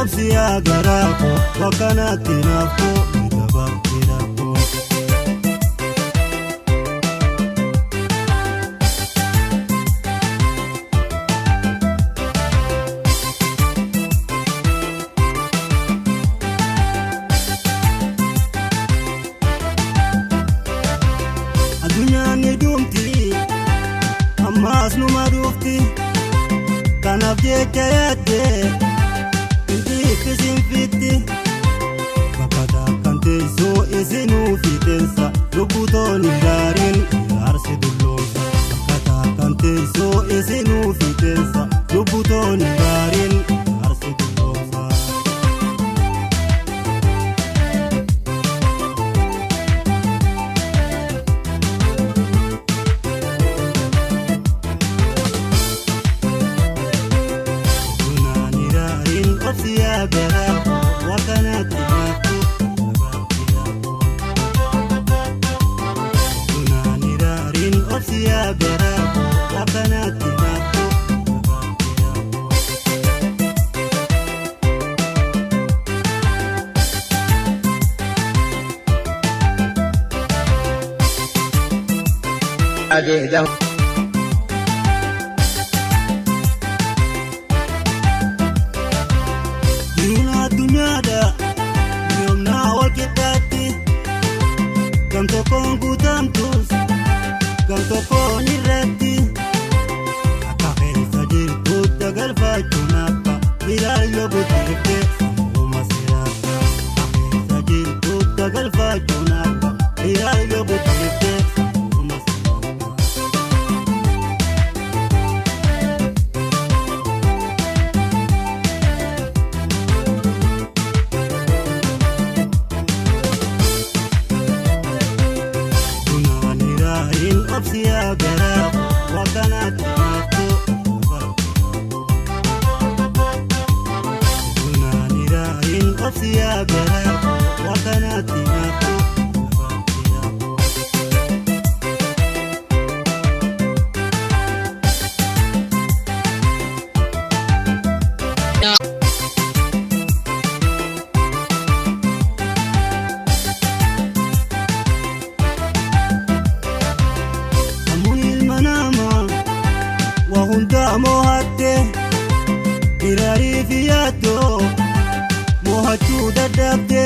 obsiya garako wakanati nafo itabakirako adunya ni dumti amas numa dufti kanaf jecha yadde Kisin fiti Bakata kante so isinu fitensa Lukutoni darin Arsi dullosa Bakata kante so isinu fitensa Lukutoni darin Arsi dullosa Dunani darin obsiya garako wakanati nafo itabakirako Dunani darin obsiya garako wakanati nafo itabakirako Yuna dunyada Yomna wakitati Gamto kongu tamtus Gamto koni reti Akakeri sajir Kuta galfa junaka Bilal yobu tirke Uma siraka Akakeri sajir Kuta galfa junaka Bilal yobu tirke Uma siraka obsiya garako wakanati nafo Dunani darin obsiya garako wakanati nafo Wahunda mohatte irari fiyato mohatu dadabde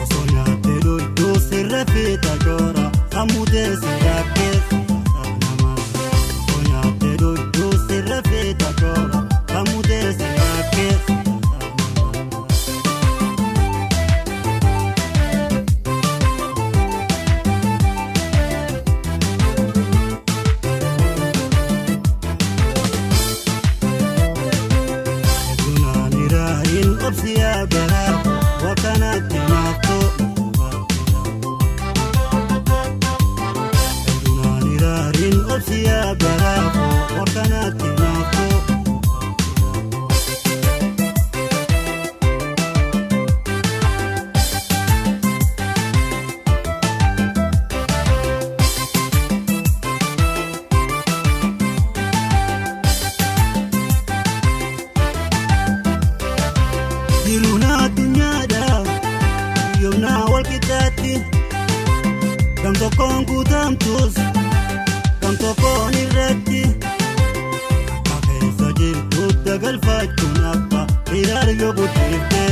Osonyate dodo sirrafita jora samude sirake Osonyate dodo sirrafita jora samude sirake obsiya garako wakanati nafo Dunani darin obsiya garako wakanati nafo Yuna dunyada Yomna wakitati Gamto kongu tamtus Gamto koni reti Akakeri sajir Kuta galfa junaka Bilal yobu tirke